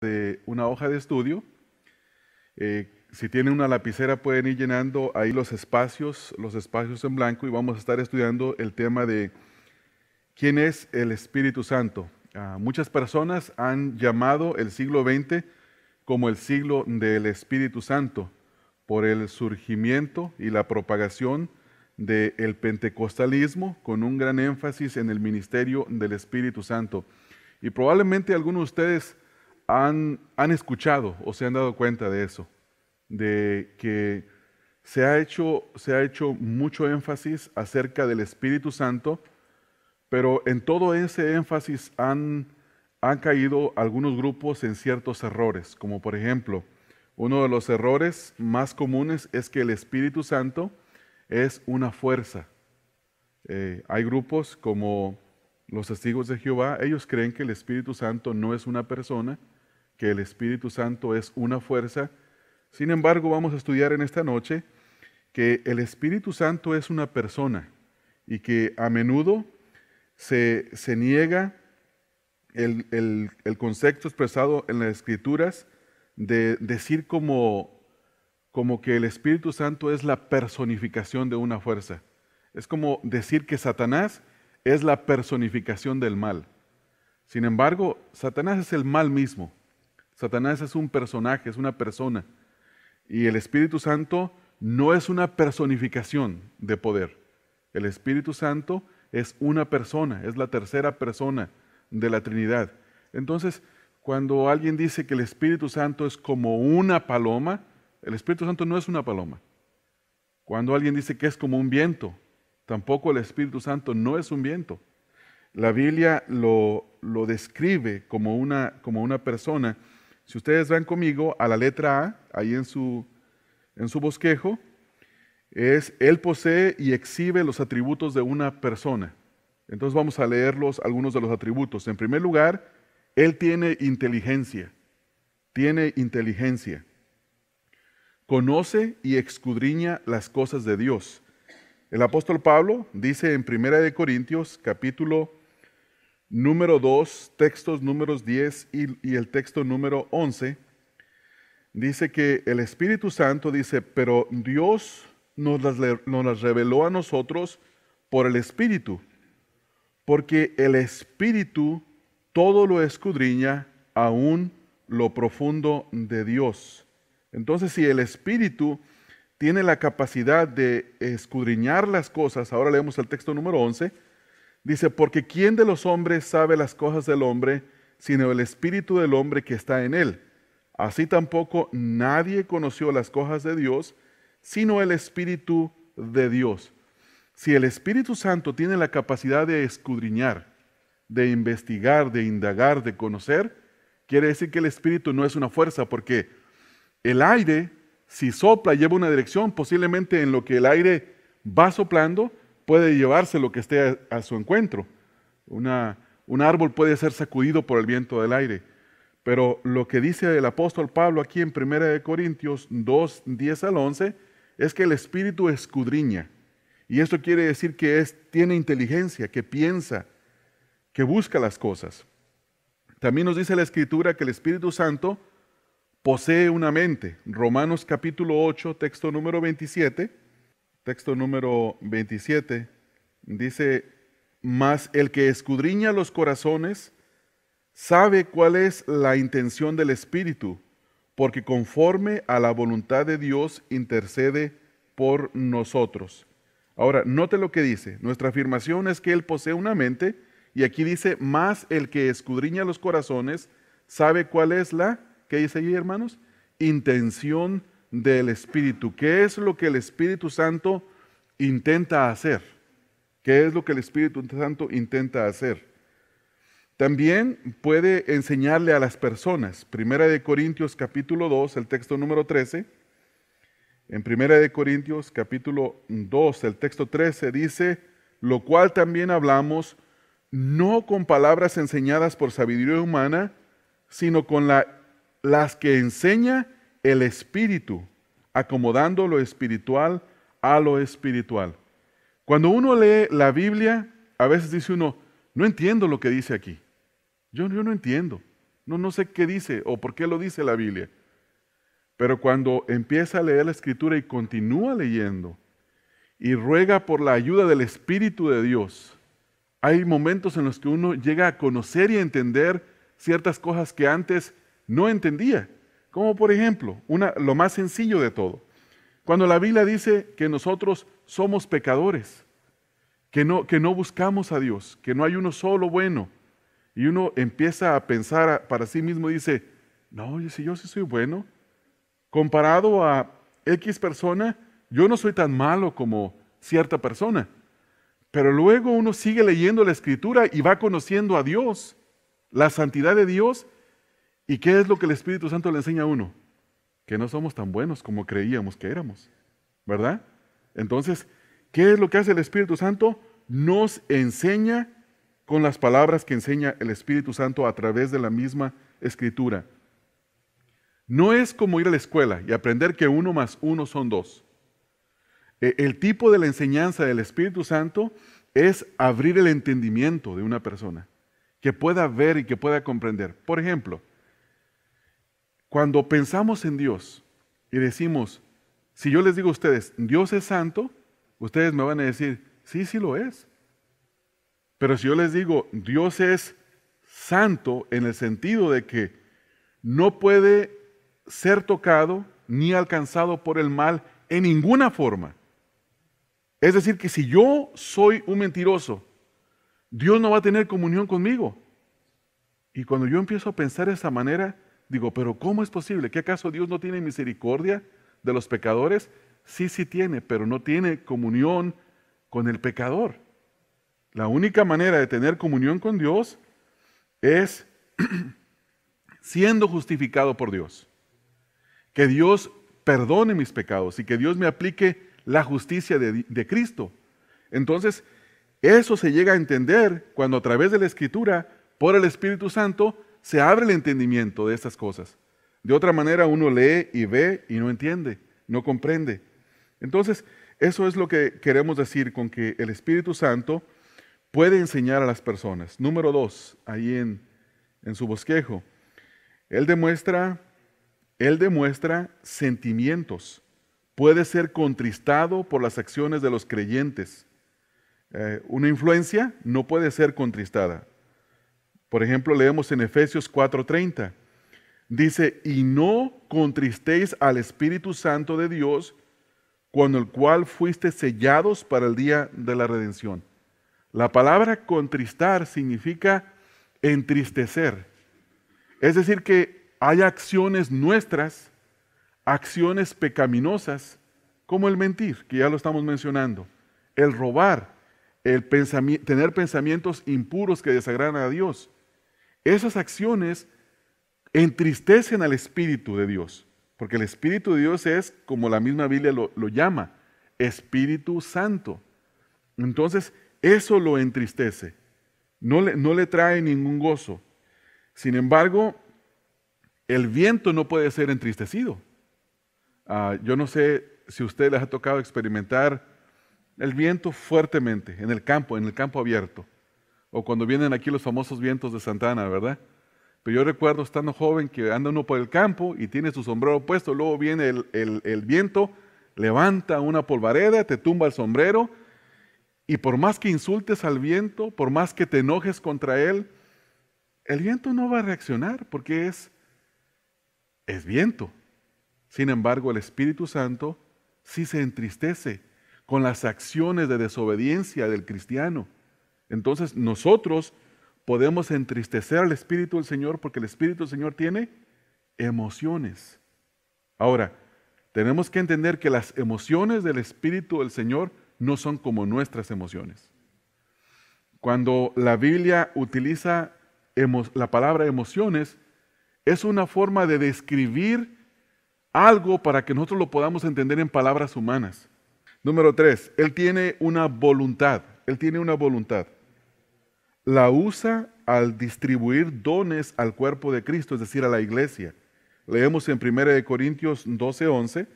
de una hoja de estudio. Si tienen una lapicera pueden ir llenando ahí los espacios en blanco, y vamos a estar estudiando el tema de quién es el Espíritu Santo. Muchas personas han llamado el siglo XX como el siglo del Espíritu Santo por el surgimiento y la propagación del pentecostalismo, con un gran énfasis en el ministerio del Espíritu Santo. Y probablemente algunos de ustedes han escuchado o se han dado cuenta de eso, de que se ha hecho mucho énfasis acerca del Espíritu Santo, pero en todo ese énfasis han caído algunos grupos en ciertos errores, como por ejemplo, uno de los errores más comunes es que el Espíritu Santo es una fuerza. Hay grupos como los Testigos de Jehová, ellos creen que el Espíritu Santo no es una persona, que el Espíritu Santo es una fuerza. Sin embargo, vamos a estudiar en esta noche que el Espíritu Santo es una persona y que a menudo se niega el concepto expresado en las Escrituras de decir como que el Espíritu Santo es la personificación de una fuerza. Es como decir que Satanás es la personificación del mal. Sin embargo, Satanás es el mal mismo. Satanás es un personaje, es una persona. Y el Espíritu Santo no es una personificación de poder. El Espíritu Santo es una persona, es la tercera persona de la Trinidad. Entonces, cuando alguien dice que el Espíritu Santo es como una paloma, el Espíritu Santo no es una paloma. Cuando alguien dice que es como un viento, tampoco el Espíritu Santo no es un viento. La Biblia lo describe como una persona. Si ustedes van conmigo a la letra A, ahí en su bosquejo, Él posee y exhibe los atributos de una persona. Entonces vamos a leerlos, algunos de los atributos. En primer lugar, Él tiene inteligencia. Tiene inteligencia. Conoce y escudriña las cosas de Dios. El apóstol Pablo dice en 1 Corintios, capítulo número 2, textos números 10 y el texto número 11, dice que el Espíritu Santo dice, pero Dios nos las reveló a nosotros por el Espíritu, porque el Espíritu todo lo escudriña, aún lo profundo de Dios. Entonces, si el Espíritu tiene la capacidad de escudriñar las cosas, ahora leemos el texto número 11, dice, porque ¿quién de los hombres sabe las cosas del hombre, sino el Espíritu del hombre que está en él? Así tampoco nadie conoció las cosas de Dios, sino el Espíritu de Dios. Si el Espíritu Santo tiene la capacidad de escudriñar, de investigar, de indagar, de conocer, quiere decir que el Espíritu no es una fuerza, porque el aire, si sopla, lleva una dirección, posiblemente en lo que el aire va soplando, puede llevarse lo que esté a su encuentro. Un árbol puede ser sacudido por el viento del aire. Pero lo que dice el apóstol Pablo aquí en 1 Corintios 2, 10 al 11, es que el Espíritu escudriña. Y esto quiere decir que tiene inteligencia, que piensa, que busca las cosas. También nos dice la Escritura que el Espíritu Santo posee una mente. Romanos capítulo 8, texto número 27. Texto número 27 dice, mas el que escudriña los corazones sabe cuál es la intención del Espíritu, porque conforme a la voluntad de Dios intercede por nosotros. Ahora, note lo que dice. Nuestra afirmación es que Él posee una mente, y aquí dice, más el que escudriña los corazones sabe cuál es ¿qué dice allí, hermanos? Intención del Espíritu. ¿Qué es lo que el Espíritu Santo intenta hacer? ¿Qué es lo que el Espíritu Santo intenta hacer? También puede enseñarle a las personas. 1 Corintios capítulo 2, el texto número 13. En 1 Corintios capítulo 2, el texto 13 dice, lo cual también hablamos, no con palabras enseñadas por sabiduría humana, sino con las que enseña el Espíritu, acomodando lo espiritual a lo espiritual. Cuando uno lee la Biblia, a veces dice uno, no entiendo lo que dice aquí. Yo no entiendo. no sé qué dice o por qué lo dice la Biblia. Pero cuando empieza a leer la Escritura y continúa leyendo y ruega por la ayuda del Espíritu de Dios, hay momentos en los que uno llega a conocer y a entender ciertas cosas que antes no entendía. Como por ejemplo, lo más sencillo de todo. Cuando la Biblia dice que nosotros somos pecadores, que no buscamos a Dios, que no hay uno solo bueno, y uno empieza a pensar para sí mismo, dice, no, si yo sí soy bueno, comparado a X persona, yo no soy tan malo como cierta persona. Pero luego uno sigue leyendo la Escritura y va conociendo a Dios, la santidad de Dios. ¿Y qué es lo que el Espíritu Santo le enseña a uno? Que no somos tan buenos como creíamos que éramos, ¿verdad? Entonces, ¿qué es lo que hace el Espíritu Santo? Nos enseña con las palabras que enseña el Espíritu Santo a través de la misma Escritura. No es como ir a la escuela y aprender que 1 más 1 son 2. El tipo de la enseñanza del Espíritu Santo es abrir el entendimiento de una persona, que pueda ver y que pueda comprender. Por ejemplo, cuando pensamos en Dios y decimos, si yo les digo a ustedes, Dios es santo, ustedes me van a decir, sí, sí lo es. Pero si yo les digo, Dios es santo en el sentido de que no puede ser tocado ni alcanzado por el mal en ninguna forma. Es decir, que si yo soy un mentiroso, Dios no va a tener comunión conmigo. Y cuando yo empiezo a pensar de esa manera, digo, pero ¿cómo es posible? ¿Que acaso Dios no tiene misericordia de los pecadores? Sí, sí tiene, pero no tiene comunión con el pecador. La única manera de tener comunión con Dios es siendo justificado por Dios. Que Dios perdone mis pecados y que Dios me aplique la justicia de Cristo. Entonces, eso se llega a entender cuando a través de la Escritura, por el Espíritu Santo, se abre el entendimiento de estas cosas. De otra manera, uno lee y ve y no entiende, no comprende. Entonces, eso es lo que queremos decir con que el Espíritu Santo puede enseñar a las personas. Número 2, ahí en su bosquejo. Él demuestra sentimientos. Puede ser contristado por las acciones de los creyentes. Una influencia no puede ser contristada. Por ejemplo, leemos en Efesios 4:30. Dice, y no contristéis al Espíritu Santo de Dios, con el cual fuiste sellados para el día de la redención. La palabra contristar significa entristecer. Es decir, que hay acciones nuestras, acciones pecaminosas, como el mentir, que ya lo estamos mencionando, el robar, tener pensamientos impuros que desagradan a Dios. Esas acciones entristecen al Espíritu de Dios, porque el Espíritu de Dios es, como la misma Biblia lo llama, Espíritu Santo. Entonces, eso lo entristece, no le trae ningún gozo. Sin embargo, el viento no puede ser entristecido. Yo no sé si a usted les ha tocado experimentar el viento fuertemente en el campo abierto, o cuando vienen aquí los famosos vientos de Santana, ¿verdad? Pero yo recuerdo estando joven que anda uno por el campo y tiene su sombrero puesto, luego viene el viento, levanta una polvareda, te tumba el sombrero, y por más que insultes al viento, por más que te enojes contra él, el viento no va a reaccionar porque es viento. Sin embargo, el Espíritu Santo sí se entristece con las acciones de desobediencia del cristiano. Entonces nosotros podemos entristecer al Espíritu del Señor porque el Espíritu del Señor tiene emociones. Ahora, tenemos que entender que las emociones del Espíritu del Señor no son como nuestras emociones. Cuando la Biblia utiliza la palabra emociones, es una forma de describir algo para que nosotros lo podamos entender en palabras humanas. Número 3, Él tiene una voluntad. Él tiene una voluntad. La usa al distribuir dones al cuerpo de Cristo, es decir, a la iglesia. Leemos en 1 Corintios 12:11,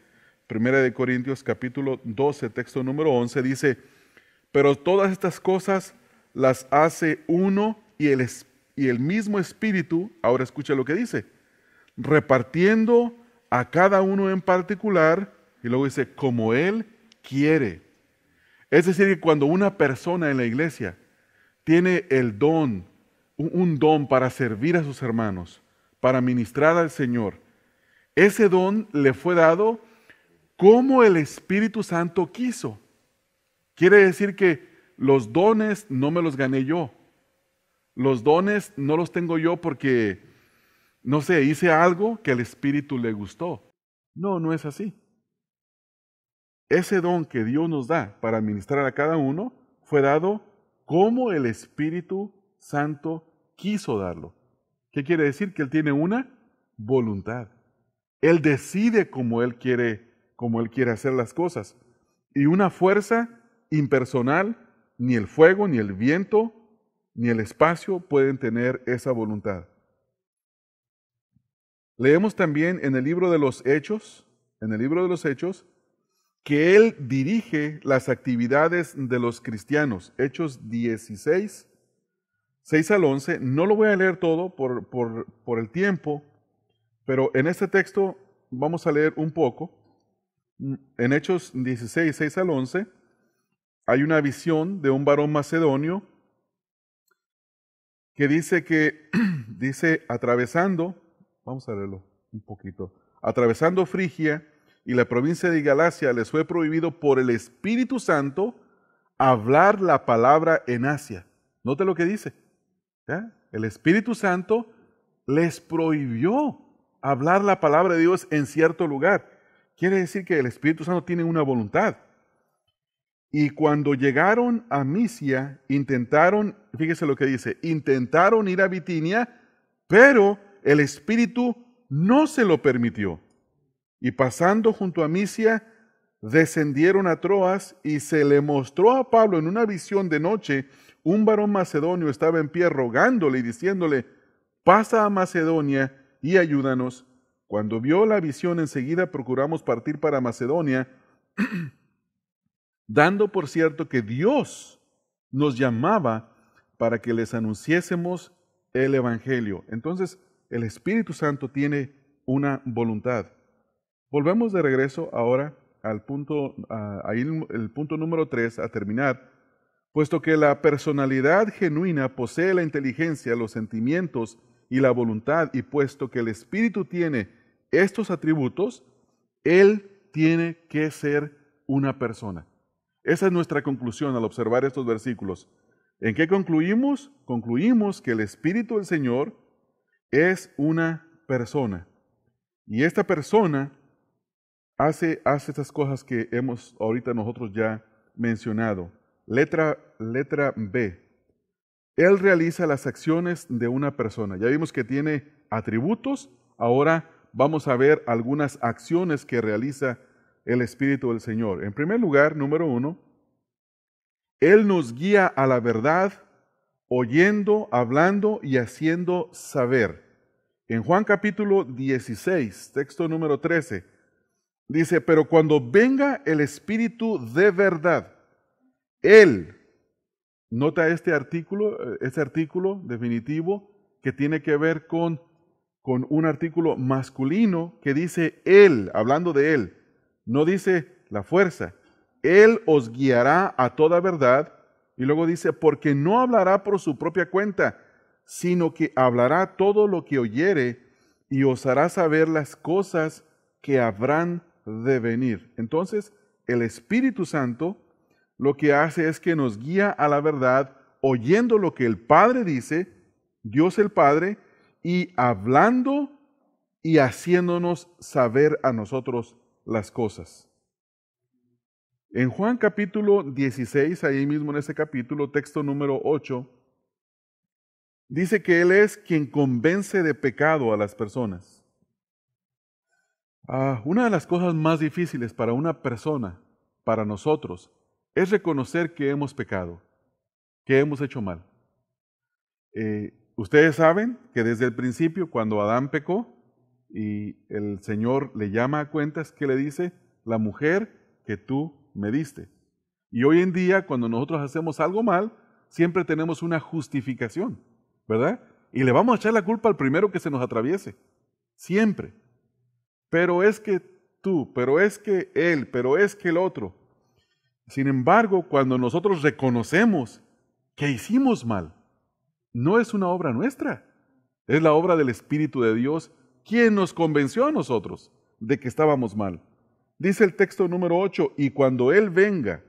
1 Corintios capítulo 12, texto número 11, dice, pero todas estas cosas las hace uno y y el mismo Espíritu, ahora escucha lo que dice, repartiendo a cada uno en particular, y luego dice, como Él quiere. Es decir, que cuando una persona en la iglesia tiene el don, un don para servir a sus hermanos, para ministrar al Señor, ese don le fue dado como el Espíritu Santo quiso. Quiere decir que los dones no me los gané yo. Los dones no los tengo yo porque, no sé, hice algo que al Espíritu le gustó. No, no es así. Ese don que Dios nos da para administrar a cada uno fue dado como el Espíritu Santo quiso darlo. ¿Qué quiere decir? Que Él tiene una voluntad. Él decide cómo Él quiere hacer las cosas. Y una fuerza impersonal, ni el fuego, ni el viento, ni el espacio pueden tener esa voluntad. Leemos también en el libro de los Hechos, que Él dirige las actividades de los cristianos. Hechos 16, 6 al 11. No lo voy a leer todo por el tiempo, pero en este texto vamos a leer un poco. En Hechos 16, 6 al 11, hay una visión de un varón macedonio que dice atravesando, vamos a leerlo un poquito, atravesando Frigia y la provincia de Galacia, les fue prohibido por el Espíritu Santo hablar la palabra en Asia. Note lo que dice. ¿Ya? El Espíritu Santo les prohibió hablar la palabra de Dios en cierto lugar. Quiere decir que el Espíritu Santo tiene una voluntad. Y cuando llegaron a Misia, fíjese lo que dice, intentaron ir a Bitinia, pero el Espíritu no se lo permitió. Y pasando junto a Misia, descendieron a Troas y se le mostró a Pablo en una visión de noche, un varón macedonio estaba en pie rogándole y diciéndole, pasa a Macedonia y ayúdanos. Cuando vio la visión, enseguida procuramos partir para Macedonia, dando por cierto que Dios nos llamaba para que les anunciésemos el Evangelio. Entonces, el Espíritu Santo tiene una voluntad. Volvemos de regreso ahora al punto, el punto número 3, a terminar. Puesto que la personalidad genuina posee la inteligencia, los sentimientos y la voluntad, y puesto que el Espíritu tiene estos atributos, Él tiene que ser una persona. Esa es nuestra conclusión al observar estos versículos. ¿En qué concluimos? Concluimos que el Espíritu del Señor es una persona. Y esta persona hace estas cosas que hemos ahorita nosotros ya mencionado. Letra B. Él realiza las acciones de una persona. Ya vimos que tiene atributos. Ahora vamos a ver algunas acciones que realiza el Espíritu del Señor. En primer lugar, número 1, Él nos guía a la verdad, oyendo, hablando y haciendo saber. En Juan capítulo 16, texto número 13, dice, pero cuando venga el Espíritu de verdad, Él, nota este artículo definitivo que tiene que ver con un artículo masculino que dice Él, hablando de Él, no dice la fuerza. Él os guiará a toda verdad, y luego dice, porque no hablará por su propia cuenta, sino que hablará todo lo que oyere y os hará saber las cosas que habrán de venir. Entonces, el Espíritu Santo lo que hace es que nos guía a la verdad, oyendo lo que el Padre dice, Dios el Padre, y hablando y haciéndonos saber a nosotros las cosas. En Juan capítulo 16, ahí mismo en ese capítulo, texto número 8, dice que Él es quien convence de pecado a las personas. Una de las cosas más difíciles para una persona, para nosotros, es reconocer que hemos pecado, que hemos hecho mal. Ustedes saben que desde el principio, cuando Adán pecó y el Señor le llama a cuentas, ¿qué le dice? La mujer que tú me diste. Y hoy en día, cuando nosotros hacemos algo mal, siempre tenemos una justificación, ¿verdad? Y le vamos a echar la culpa al primero que se nos atraviese. Siempre. Pero es que tú, pero es que él, pero es que el otro. Sin embargo, cuando nosotros reconocemos que hicimos mal, no es una obra nuestra, es la obra del Espíritu de Dios quien nos convenció a nosotros de que estábamos mal. Dice el texto número 8, y cuando Él venga,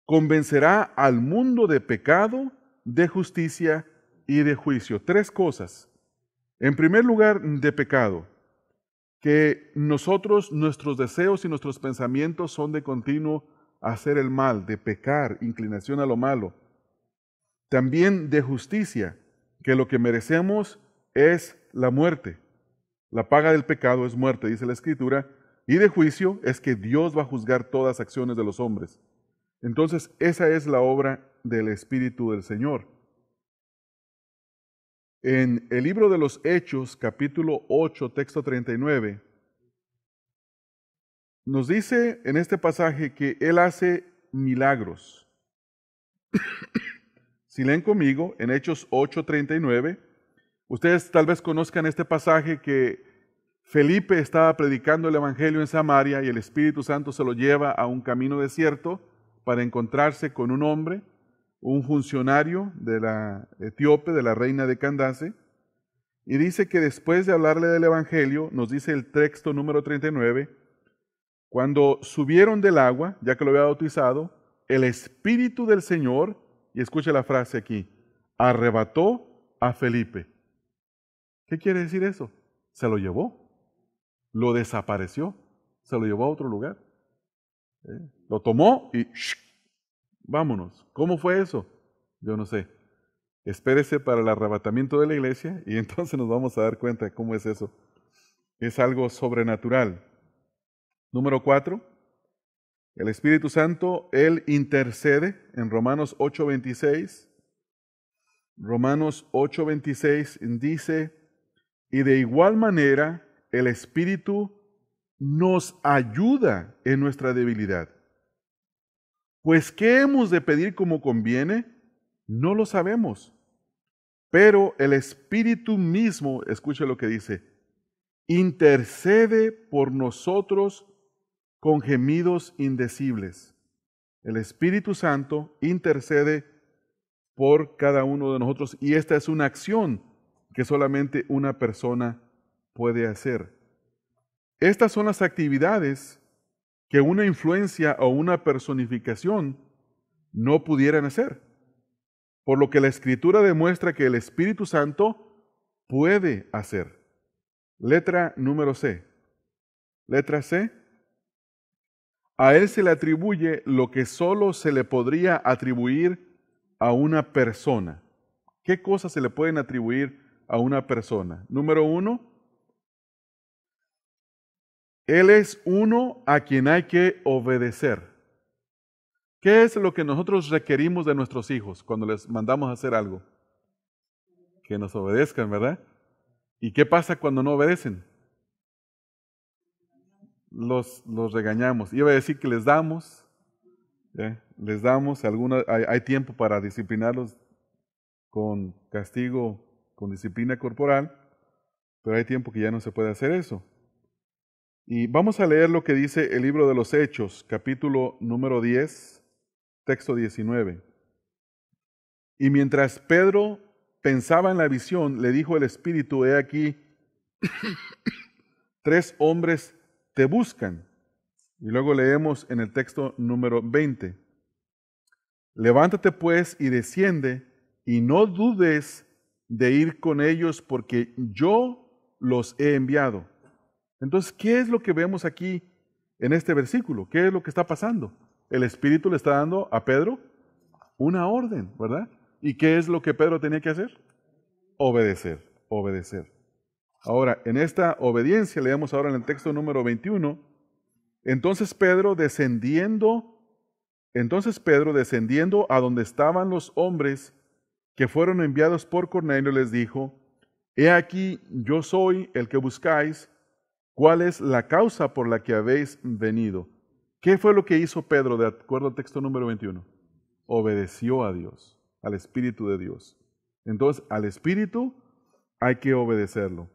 convencerá al mundo de pecado, de justicia y de juicio. Tres cosas. En primer lugar, de pecado, que nosotros, nuestros deseos y nuestros pensamientos son de continuo hacer el mal, de pecar, inclinación a lo malo. También de justicia, que lo que merecemos es la muerte. La paga del pecado es muerte, dice la Escritura, y de juicio es que Dios va a juzgar todas las acciones de los hombres. Entonces, esa es la obra del Espíritu del Señor. En el libro de los Hechos, capítulo 8, texto 39, nos dice en este pasaje que Él hace milagros. Si leen conmigo, en Hechos 8, 39, ustedes tal vez conozcan este pasaje que Felipe estaba predicando el Evangelio en Samaria y el Espíritu Santo se lo lleva a un camino desierto para encontrarse con un hombre, un funcionario de la etíope, de la reina de Candace, y dice que después de hablarle del Evangelio, nos dice el texto número 39, cuando subieron del agua, ya que lo había bautizado, el Espíritu del Señor, y escuche la frase aquí, arrebató a Felipe. ¿Qué quiere decir eso? Se lo llevó, lo desapareció, se lo llevó a otro lugar. Lo tomó y vámonos. ¿Cómo fue eso? Yo no sé. Espérese para el arrebatamiento de la iglesia y entonces nos vamos a dar cuenta de cómo es eso. Es algo sobrenatural. Número 4, el Espíritu Santo, Él intercede en Romanos 8:26. Romanos 8:26 dice, y de igual manera el Espíritu nos ayuda en nuestra debilidad. Pues, ¿qué hemos de pedir como conviene? No lo sabemos. Pero el Espíritu mismo, escuche lo que dice, intercede por nosotros con gemidos indecibles. El Espíritu Santo intercede por cada uno de nosotros y esta es una acción que solamente una persona puede hacer. Estas son las actividades que una influencia o una personificación no pudieran hacer. Por lo que la Escritura demuestra que el Espíritu Santo puede hacer. Letra número C. Letra C. A Él se le atribuye lo que solo se le podría atribuir a una persona. ¿Qué cosas se le pueden atribuir a una persona? Número 1. Él es uno a quien hay que obedecer. ¿Qué es lo que nosotros requerimos de nuestros hijos cuando les mandamos a hacer algo? Que nos obedezcan, ¿verdad? ¿Y qué pasa cuando no obedecen? Los regañamos. Iba a decir que les damos hay tiempo para disciplinarlos con castigo, con disciplina corporal, pero hay tiempo que ya no se puede hacer eso. Y vamos a leer lo que dice el libro de los Hechos, capítulo número 10, texto 19. Y mientras Pedro pensaba en la visión, le dijo el Espíritu, he aquí, 3 hombres te buscan. Y luego leemos en el texto número 20. Levántate pues y desciende, y no dudes de ir con ellos, porque yo los he enviado. Entonces, ¿qué es lo que vemos aquí en este versículo? ¿Qué es lo que está pasando? El Espíritu le está dando a Pedro una orden, ¿verdad? ¿Y qué es lo que Pedro tenía que hacer? Obedecer, obedecer. Ahora, en esta obediencia, leemos ahora en el texto número 21, entonces Pedro descendiendo a donde estaban los hombres que fueron enviados por Cornelio, les dijo, he aquí, yo soy el que buscáis. ¿Cuál es la causa por la que habéis venido? ¿Qué fue lo que hizo Pedro de acuerdo al texto número 21? Obedeció a Dios, al Espíritu de Dios. Entonces, al Espíritu hay que obedecerlo.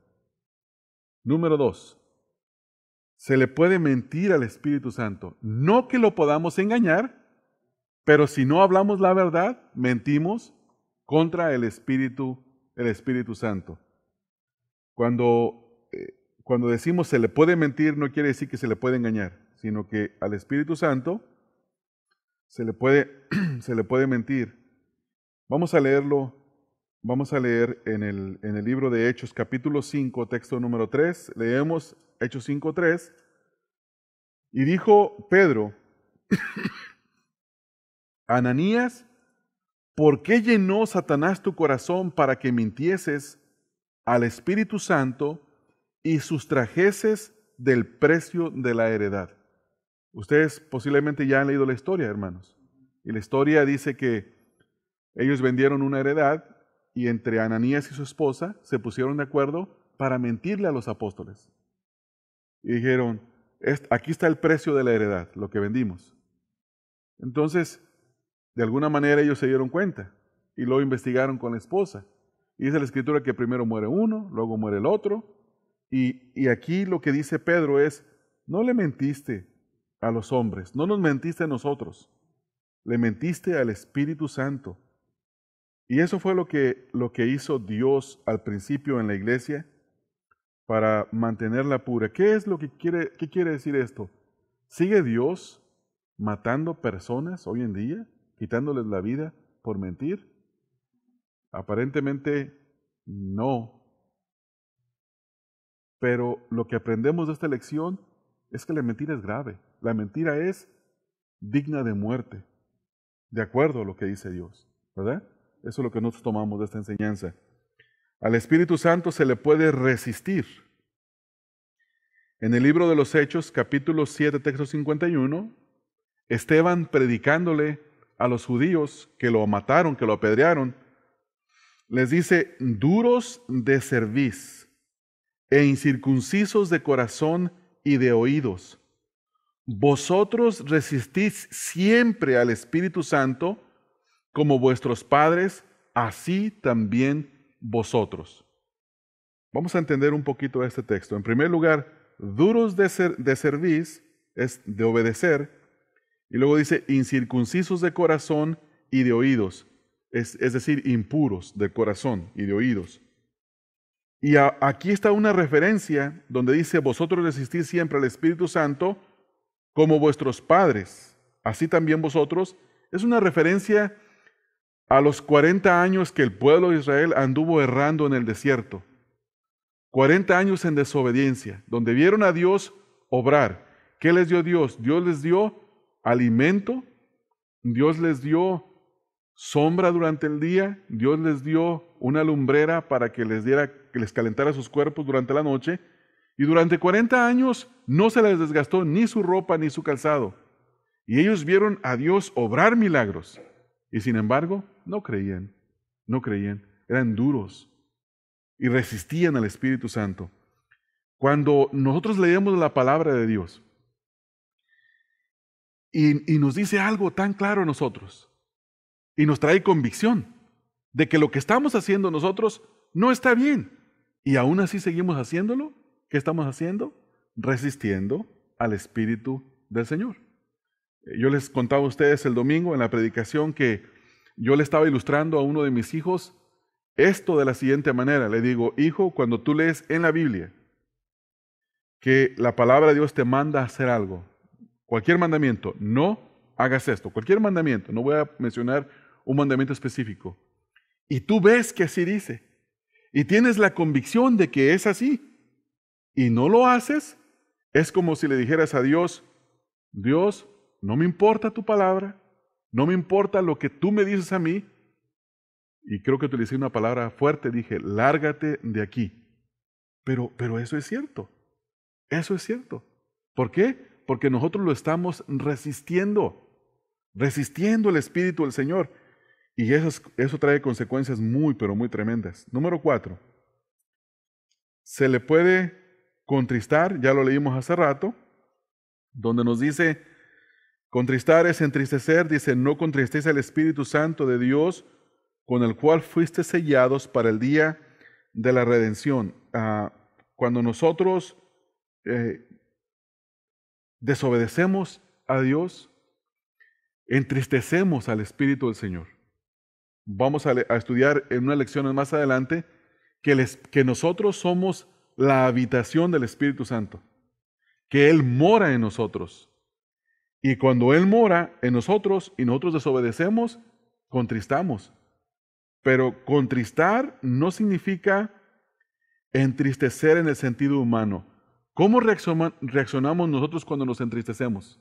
Número 2, se le puede mentir al Espíritu Santo. No que lo podamos engañar, pero si no hablamos la verdad, mentimos contra el Espíritu Santo. Cuando decimos se le puede mentir, no quiere decir que se le puede engañar, sino que al Espíritu Santo se le puede mentir. Vamos a leerlo. Vamos a leer en el libro de Hechos, capítulo 5, texto número 3. Leemos Hechos 5:3. Y dijo Pedro, Ananías, ¿por qué llenó Satanás tu corazón para que mintieses al Espíritu Santo y sustrajeses del precio de la heredad? Ustedes posiblemente ya han leído la historia, hermanos. Y la historia dice que ellos vendieron una heredad y entre Ananías y su esposa se pusieron de acuerdo para mentirle a los apóstoles. Y dijeron, aquí está el precio de la heredad, lo que vendimos. Entonces, de alguna manera ellos se dieron cuenta y luego investigaron con la esposa. Y dice la Escritura que primero muere uno, luego muere el otro. Y aquí lo que dice Pedro es, no le mentiste a los hombres, no nos mentiste a nosotros, le mentiste al Espíritu Santo. Y eso fue lo que hizo Dios al principio en la iglesia para mantenerla pura. ¿Qué quiere decir esto? ¿Sigue Dios matando personas hoy en día, quitándoles la vida por mentir? Aparentemente no. Pero lo que aprendemos de esta lección es que la mentira es grave. La mentira es digna de muerte, de acuerdo a lo que dice Dios, ¿verdad? Eso es lo que nosotros tomamos de esta enseñanza. Al Espíritu Santo se le puede resistir. En el libro de los Hechos, capítulo 7, texto 51, Esteban predicándole a los judíos que lo mataron, que lo apedrearon, les dice, duros de cerviz e incircuncisos de corazón y de oídos, vosotros resistís siempre al Espíritu Santo, como vuestros padres, así también vosotros. Vamos a entender un poquito este texto. En primer lugar, duros de cerviz es de obedecer, y luego dice incircuncisos de corazón y de oídos, es decir, impuros de corazón y de oídos. Y aquí está una referencia donde dice, vosotros resistís siempre al Espíritu Santo como vuestros padres, así también vosotros. Es una referencia a los 40 años que el pueblo de Israel anduvo errando en el desierto. 40 años en desobediencia, donde vieron a Dios obrar. ¿Qué les dio Dios? Dios les dio alimento, Dios les dio sombra durante el día, Dios les dio una lumbrera para que les calentara sus cuerpos durante la noche, y durante 40 años no se les desgastó ni su ropa ni su calzado. Y ellos vieron a Dios obrar milagros. Y sin embargo, no creían, eran duros y resistían al Espíritu Santo. Cuando nosotros leemos la palabra de Dios y nos dice algo tan claro a nosotros y nos trae convicción de que lo que estamos haciendo nosotros no está bien y aún así seguimos haciéndolo, ¿qué estamos haciendo? Resistiendo al Espíritu del Señor. Yo les contaba a ustedes el domingo en la predicación que yo le estaba ilustrando a uno de mis hijos esto de la siguiente manera. Le digo, hijo, cuando tú lees en la Biblia que la palabra de Dios te manda a hacer algo, cualquier mandamiento, no hagas esto, cualquier mandamiento, no voy a mencionar un mandamiento específico, y tú ves que así dice, y tienes la convicción de que es así, y no lo haces, es como si le dijeras a Dios, Dios, no me importa tu palabra, no me importa lo que tú me dices a mí, y creo que utilicé una palabra fuerte, dije, lárgate de aquí. Pero eso es cierto, eso es cierto. ¿Por qué? Porque nosotros lo estamos resistiendo el Espíritu del Señor. Y eso trae consecuencias muy, pero muy tremendas. Número 4, se le puede contristar, ya lo leímos hace rato, donde nos dice, contristar es entristecer, dice, no contristéis al Espíritu Santo de Dios, con el cual fuiste sellados para el día de la redención. Cuando nosotros desobedecemos a Dios, entristecemos al Espíritu del Señor. Vamos a estudiar en unas lecciones más adelante que nosotros somos la habitación del Espíritu Santo, que Él mora en nosotros. Y cuando Él mora en nosotros y nosotros desobedecemos, contristamos. Pero contristar no significa entristecer en el sentido humano. ¿Cómo reaccionamos nosotros cuando nos entristecemos?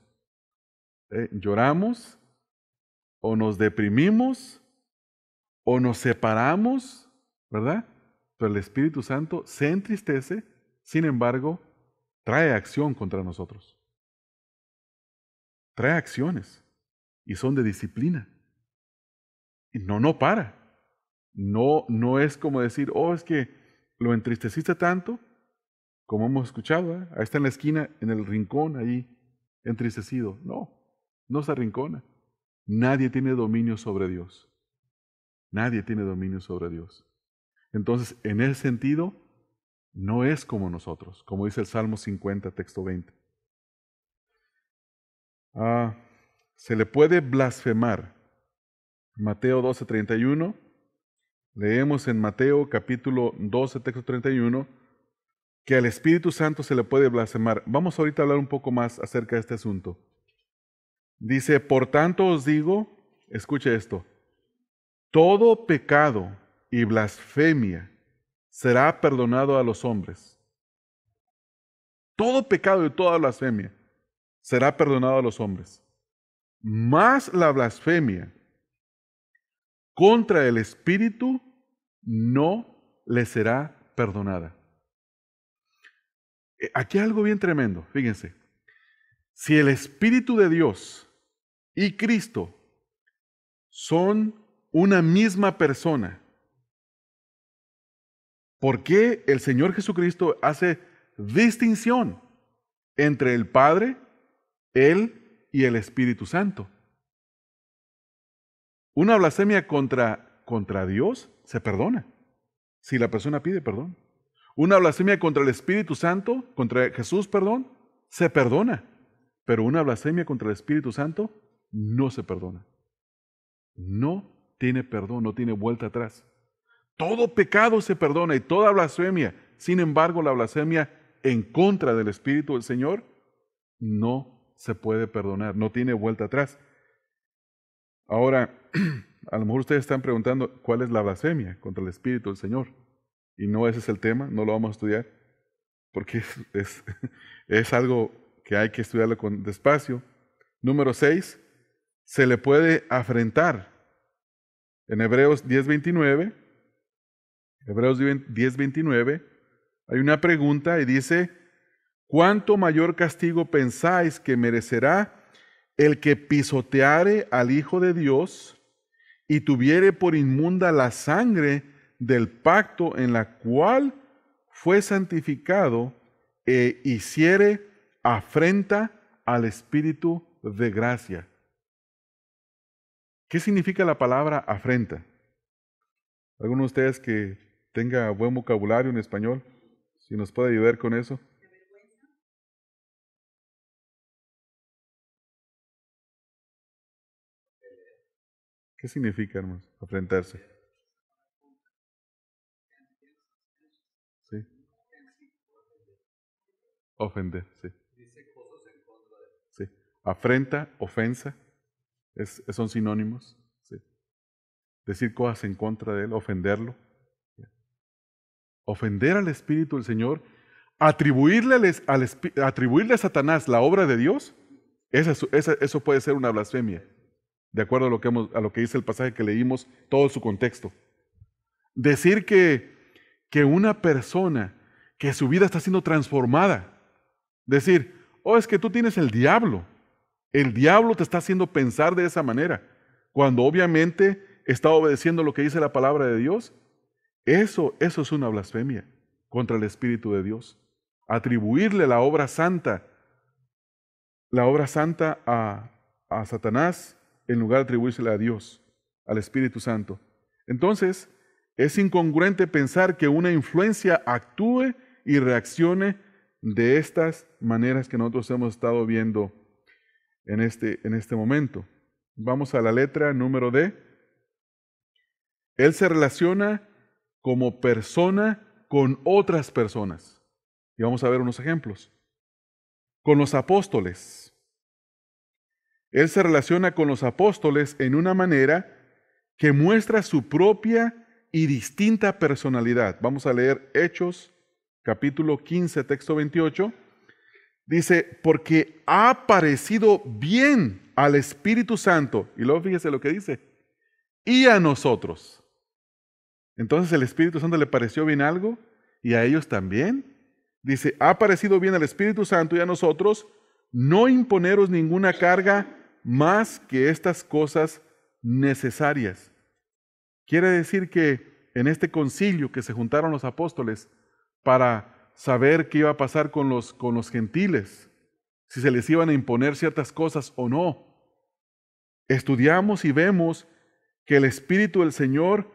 ¿Lloramos? ¿O nos deprimimos? ¿O nos separamos? ¿Verdad? Pero el Espíritu Santo se entristece, sin embargo, trae acción contra nosotros. Trae acciones y son de disciplina. Y no para. No es como decir, oh, es que lo entristeciste tanto, como hemos escuchado, ahí está en la esquina, en el rincón, ahí, entristecido. No se arrincona. Nadie tiene dominio sobre Dios. Nadie tiene dominio sobre Dios. Entonces, en ese sentido, no es como nosotros, como dice el Salmo 50, texto 20. Se le puede blasfemar. Mateo 12, 31. Leemos en Mateo capítulo 12, texto 31, que al Espíritu Santo se le puede blasfemar. Vamos ahorita a hablar un poco más acerca de este asunto. Dice, por tanto os digo, escuche esto, todo pecado y blasfemia será perdonado a los hombres. Todo pecado y toda blasfemia será perdonado a los hombres. Mas la blasfemia contra el Espíritu no le será perdonada. Aquí hay algo bien tremendo, fíjense. Si el Espíritu de Dios y Cristo son una misma persona, ¿por qué el Señor Jesucristo hace distinción entre el Padre, Él y el Espíritu Santo? Una blasfemia contra Dios se perdona, si la persona pide perdón. Una blasfemia contra el Espíritu Santo, contra Jesús, perdón, se perdona. Pero una blasfemia contra el Espíritu Santo no se perdona. No tiene perdón, no tiene vuelta atrás. Todo pecado se perdona y toda blasfemia. Sin embargo, la blasfemia en contra del Espíritu del Señor no se puede perdonar, no tiene vuelta atrás. Ahora, a lo mejor ustedes están preguntando, ¿cuál es la blasfemia contra el Espíritu del Señor? Y no ese es el tema, no lo vamos a estudiar, porque es algo que hay que estudiarlo con despacio. Número 6, se le puede afrentar. En Hebreos 10:29, Hebreos 10:29, hay una pregunta y dice, ¿cuánto mayor castigo pensáis que merecerá el que pisoteare al Hijo de Dios y tuviere por inmunda la sangre del pacto en la cual fue santificado e hiciere afrenta al Espíritu de gracia? ¿Qué significa la palabra afrenta? ¿Alguno de ustedes que tenga buen vocabulario en español, si nos puede ayudar con eso? ¿Qué significa, hermanos? Afrentarse. Sí. Ofender, sí. Sí. Afrenta, ofensa, son sinónimos. Sí. Decir cosas en contra de Él, ofenderlo. Ofender al Espíritu del Señor, atribuirle a Satanás la obra de Dios, eso puede ser una blasfemia, de acuerdo a lo que dice el pasaje que leímos, todo su contexto. Decir que una persona, que su vida está siendo transformada, decir, oh, es que tú tienes el diablo te está haciendo pensar de esa manera, cuando obviamente está obedeciendo lo que dice la palabra de Dios. Eso es una blasfemia contra el Espíritu de Dios. Atribuirle la obra santa a Satanás en lugar de atribuírsela a Dios, al Espíritu Santo. Entonces, Es incongruente pensar que una influencia actúe y reaccione de estas maneras que nosotros hemos estado viendo en este momento. Vamos a la letra número D. Él se relaciona como persona con otras personas. Y vamos a ver unos ejemplos. Con los apóstoles. Él se relaciona con los apóstoles en una manera que muestra su propia y distinta personalidad. Vamos a leer Hechos, capítulo 15, texto 28. Dice, porque ha parecido bien al Espíritu Santo. Y luego fíjese lo que dice. Y a nosotros. Entonces el Espíritu Santo le pareció bien algo y a ellos también. Dice, ha parecido bien al Espíritu Santo y a nosotros no imponeros ninguna carga más que estas cosas necesarias. Quiere decir que en este concilio que se juntaron los apóstoles para saber qué iba a pasar con los gentiles, si se les iban a imponer ciertas cosas o no, estudiamos y vemos que el Espíritu del Señor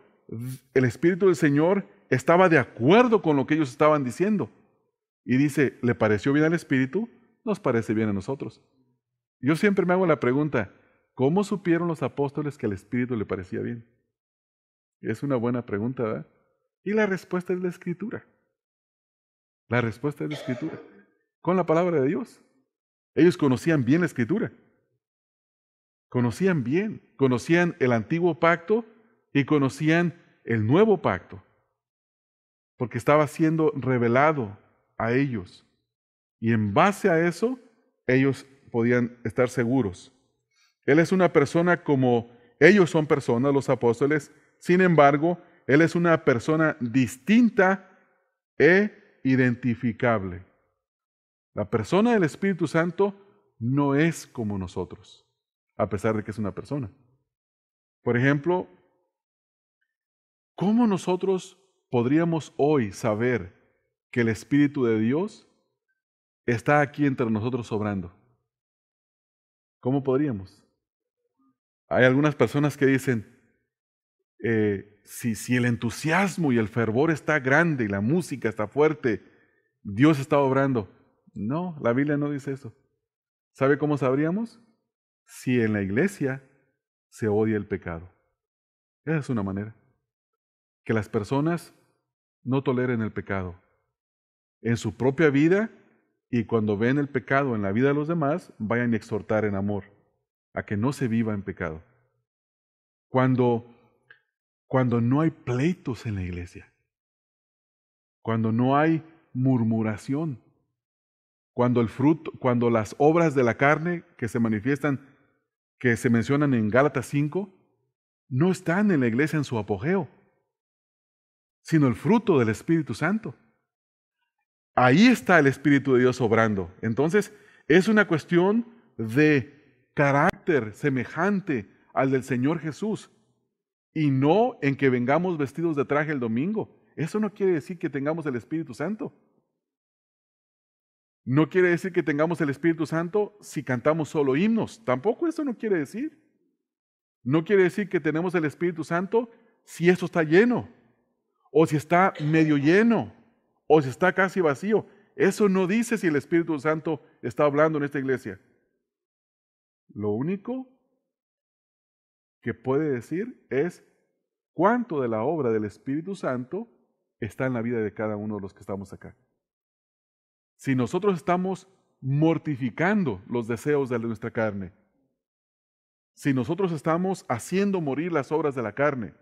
estaba de acuerdo con lo que ellos estaban diciendo. Y dice, ¿le pareció bien al Espíritu? Nos parece bien a nosotros. Yo siempre me hago la pregunta, ¿cómo supieron los apóstoles que al Espíritu le parecía bien? Es una buena pregunta, ¿verdad? Y la respuesta es la Escritura. La respuesta es la Escritura. Con la palabra de Dios. Ellos conocían bien la Escritura. Conocían bien. Conocían el antiguo pacto y conocían el nuevo pacto. Porque estaba siendo revelado a ellos. Y en base a eso, ellos podían estar seguros. Él es una persona como ellos son personas, los apóstoles. Sin embargo, Él es una persona distinta e identificable. La persona del Espíritu Santo no es como nosotros, a pesar de que es una persona. Por ejemplo, ¿cómo nosotros podríamos hoy saber que el Espíritu de Dios está aquí entre nosotros obrando? ¿Cómo podríamos? Hay algunas personas que dicen, si el entusiasmo y el fervor está grande y la música está fuerte, Dios está obrando. No, la Biblia no dice eso. ¿Sabe cómo sabríamos? Si en la iglesia se odia el pecado. Esa es una manera. Que las personas no toleren el pecado en su propia vida y cuando ven el pecado en la vida de los demás, vayan a exhortar en amor a que no se viva en pecado. Cuando no hay pleitos en la iglesia, cuando no hay murmuración, cuando las obras de la carne que se manifiestan, que se mencionan en Gálatas 5, no están en la iglesia en su apogeo, sino el fruto del Espíritu Santo. Ahí está el Espíritu de Dios obrando. Entonces, es una cuestión de carácter semejante al del Señor Jesús. Y no en que vengamos vestidos de traje el domingo. Eso no quiere decir que tengamos el Espíritu Santo. No quiere decir que tengamos el Espíritu Santo si cantamos solo himnos. Tampoco eso no quiere decir. No quiere decir que tenemos el Espíritu Santo si esto está lleno, o si está medio lleno, o si está casi vacío. Eso no dice si el Espíritu Santo está hablando en esta iglesia. Lo único que puede decir es cuánto de la obra del Espíritu Santo está en la vida de cada uno de los que estamos acá. Si nosotros estamos mortificando los deseos de nuestra carne, si nosotros estamos haciendo morir las obras de la carne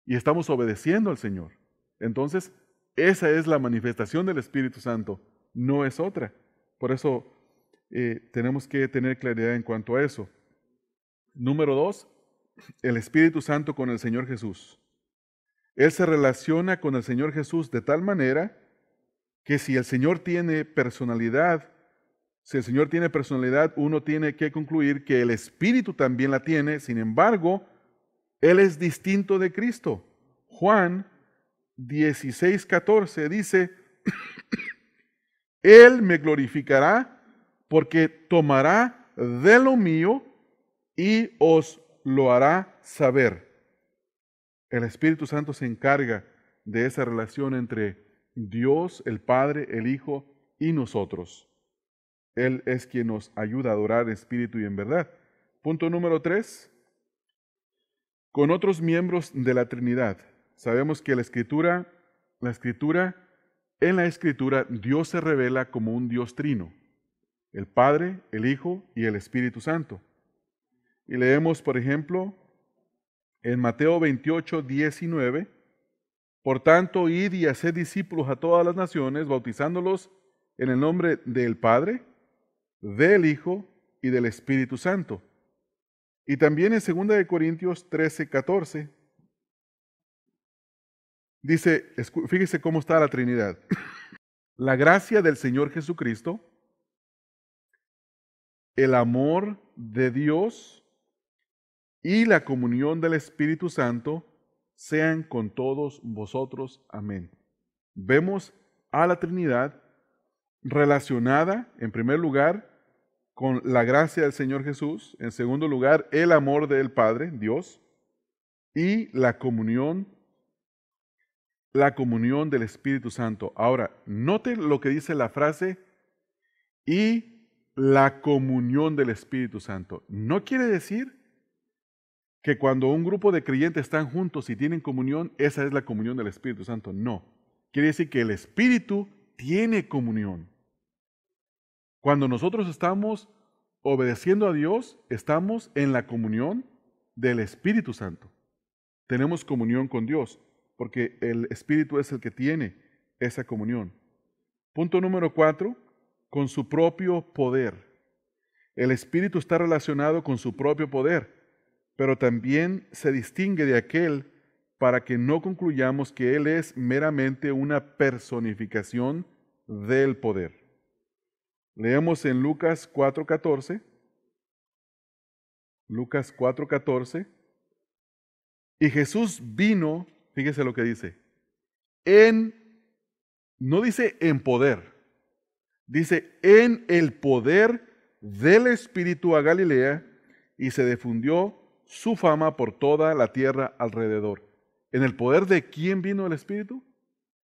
y estamos obedeciendo al Señor, entonces esa es la manifestación del Espíritu Santo, no es otra. Por eso tenemos que tener claridad en cuanto a eso. Número 2, el Espíritu Santo con el Señor Jesús. Él se relaciona con el Señor Jesús de tal manera que si el Señor tiene personalidad, uno tiene que concluir que el Espíritu también la tiene. Sin embargo, Él es distinto de Cristo. Juan 16:14 dice, Él me glorificará porque tomará de lo mío y os lo hará saber. El Espíritu Santo se encarga de esa relación entre Dios, el Padre, el Hijo y nosotros. Él es quien nos ayuda a adorar en espíritu y en verdad. Punto número 3. Con otros miembros de la Trinidad. Sabemos que en la Escritura, Dios se revela como un Dios trino. El Padre, el Hijo y el Espíritu Santo. Y leemos, por ejemplo, en Mateo 28, 19, por tanto, id y haced discípulos a todas las naciones, bautizándolos en el nombre del Padre, del Hijo y del Espíritu Santo. Y también en 2 Corintios 13, 14, dice, fíjese cómo está la Trinidad. La gracia del Señor Jesucristo, el amor de Dios y la comunión del Espíritu Santo sean con todos vosotros. Amén. Vemos a la Trinidad relacionada, en primer lugar, con la gracia del Señor Jesús, en segundo lugar, el amor del Padre, Dios, y la comunión del Espíritu Santo. Ahora, note lo que dice la frase, y la comunión del Espíritu Santo. No quiere decir que cuando un grupo de creyentes están juntos y tienen comunión, esa es la comunión del Espíritu Santo. No. Quiere decir que el Espíritu tiene comunión. Cuando nosotros estamos obedeciendo a Dios, estamos en la comunión del Espíritu Santo. Tenemos comunión con Dios, porque el Espíritu es el que tiene esa comunión. Punto número 4, con su propio poder. El Espíritu está relacionado con su propio poder, pero también se distingue de aquel para que no concluyamos que Él es meramente una personificación del poder. Leemos en Lucas 4:14. Lucas 4:14. Y Jesús vino, fíjese lo que dice, no dice en poder, dice en el poder del Espíritu a Galilea, y se difundió su fama por toda la tierra alrededor. ¿En el poder de quién vino el Espíritu?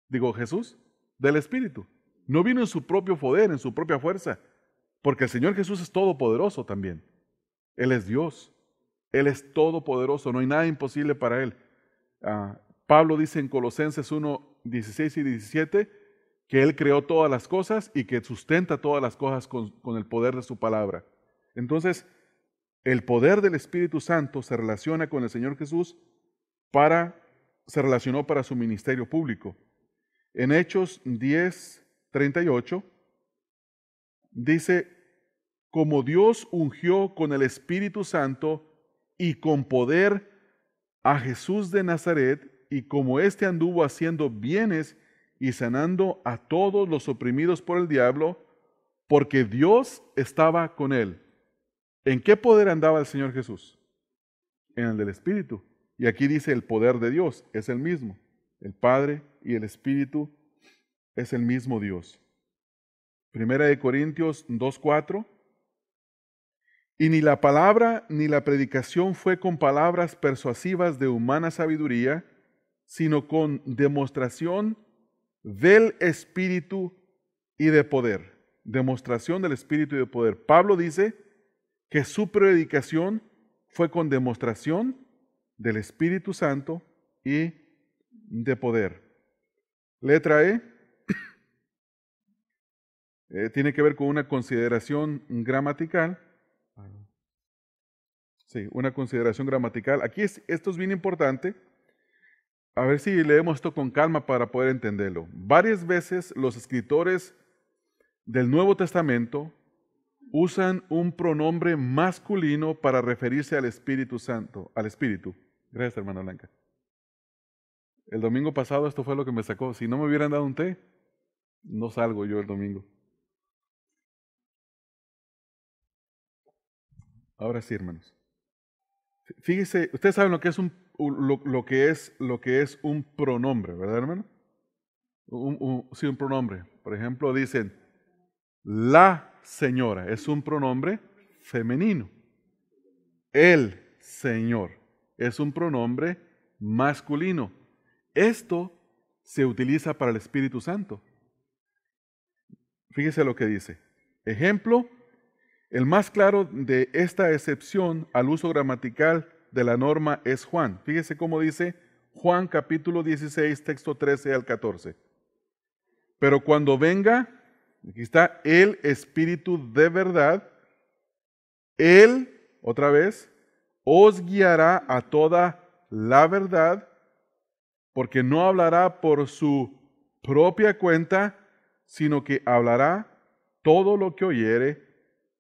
Digo, Jesús, del Espíritu. No vino en su propio poder, en su propia fuerza, porque el Señor Jesús es todopoderoso también. Él es Dios, Él es todopoderoso, no hay nada imposible para Él. Pablo dice en Colosenses 1, 16 y 17, que Él creó todas las cosas y que sustenta todas las cosas con el poder de su palabra. Entonces, el poder del Espíritu Santo se relaciona con el Señor Jesús se relacionó para su ministerio público. En Hechos 10:38 dice, como Dios ungió con el Espíritu Santo y con poder a Jesús de Nazaret, y como éste anduvo haciendo bienes y sanando a todos los oprimidos por el diablo, porque Dios estaba con él. ¿En qué poder andaba el Señor Jesús? En el del Espíritu. Y aquí dice el poder de Dios, es el mismo. El Padre y el Espíritu es el mismo Dios. 1 Corintios 2:4. Y ni la palabra ni la predicación fue con palabras persuasivas de humana sabiduría, sino con demostración del Espíritu y de poder. Demostración del Espíritu y de poder. Pablo dice que su predicación fue con demostración del Espíritu Santo y de poder. Letra E. Tiene que ver con una consideración gramatical. Sí, una consideración gramatical. Aquí esto es bien importante. A ver si leemos esto con calma para poder entenderlo. Varias veces los escritores del Nuevo Testamento usan un pronombre masculino para referirse al Espíritu Santo, al Espíritu. Gracias, hermana Blanca. El domingo pasado esto fue lo que me sacó. Si no me hubieran dado un té, no salgo yo el domingo. Ahora sí, hermanos. Fíjese, ustedes saben lo que es un pronombre, ¿verdad, hermano? Sí, un pronombre. Por ejemplo, dicen la señora, es un pronombre femenino. El Señor es un pronombre masculino. Esto se utiliza para el Espíritu Santo. Fíjese lo que dice. Ejemplo, el más claro de esta excepción al uso gramatical de la norma es Juan. Fíjese cómo dice Juan capítulo 16, texto 13 al 14. Pero cuando venga, aquí está, el Espíritu de verdad, Él, otra vez, os guiará a toda la verdad, porque no hablará por su propia cuenta, sino que hablará todo lo que oyere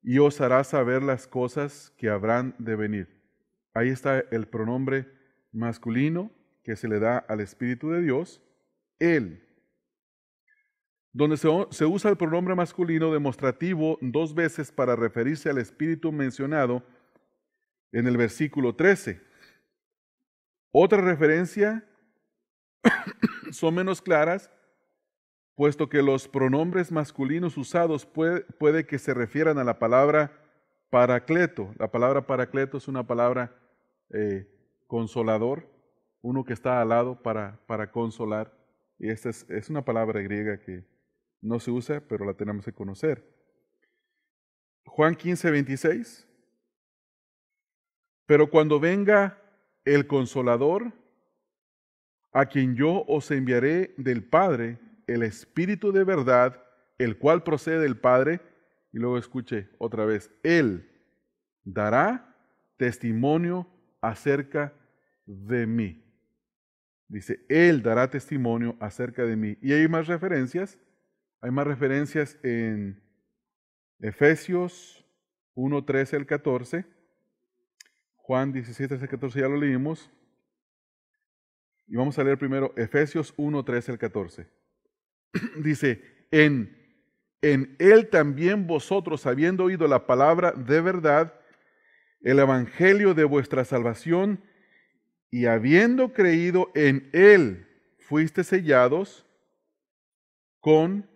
y os hará saber las cosas que habrán de venir. Ahí está el pronombre masculino que se le da al Espíritu de Dios, Él. Donde se usa el pronombre masculino demostrativo 2 veces para referirse al Espíritu mencionado en el versículo 13. Otra referencia son menos claras, puesto que los pronombres masculinos usados puede que se refieran a la palabra paracleto. La palabra paracleto es una palabra consolador, uno que está al lado para consolar. Y esta es una palabra griega que no se usa, pero la tenemos que conocer. Juan 15, 26. Pero cuando venga el Consolador, a quien yo os enviaré del Padre, el Espíritu de verdad, el cual procede del Padre, y luego escuche otra vez, Él dará testimonio acerca de mí. Dice, Él dará testimonio acerca de mí. Y hay más referencias en Efesios 1, 13 al 14, Juan 17, 13 al 14 ya lo leímos. Y vamos a leer primero Efesios 1, 13 al 14. Dice, en Él también vosotros, habiendo oído la palabra de verdad, el evangelio de vuestra salvación, y habiendo creído en Él, fuiste sellados ¿con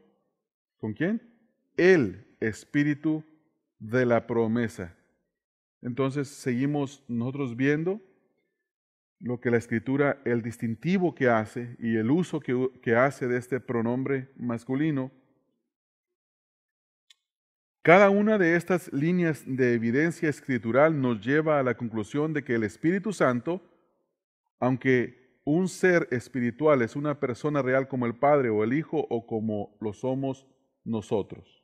quién? El Espíritu de la promesa. Entonces seguimos nosotros viendo lo que la Escritura, el distintivo que hace y el uso que hace de este pronombre masculino. Cada una de estas líneas de evidencia escritural nos lleva a la conclusión de que el Espíritu Santo, aunque un ser espiritual es una persona real como el Padre o el Hijo o como lo somos nosotros.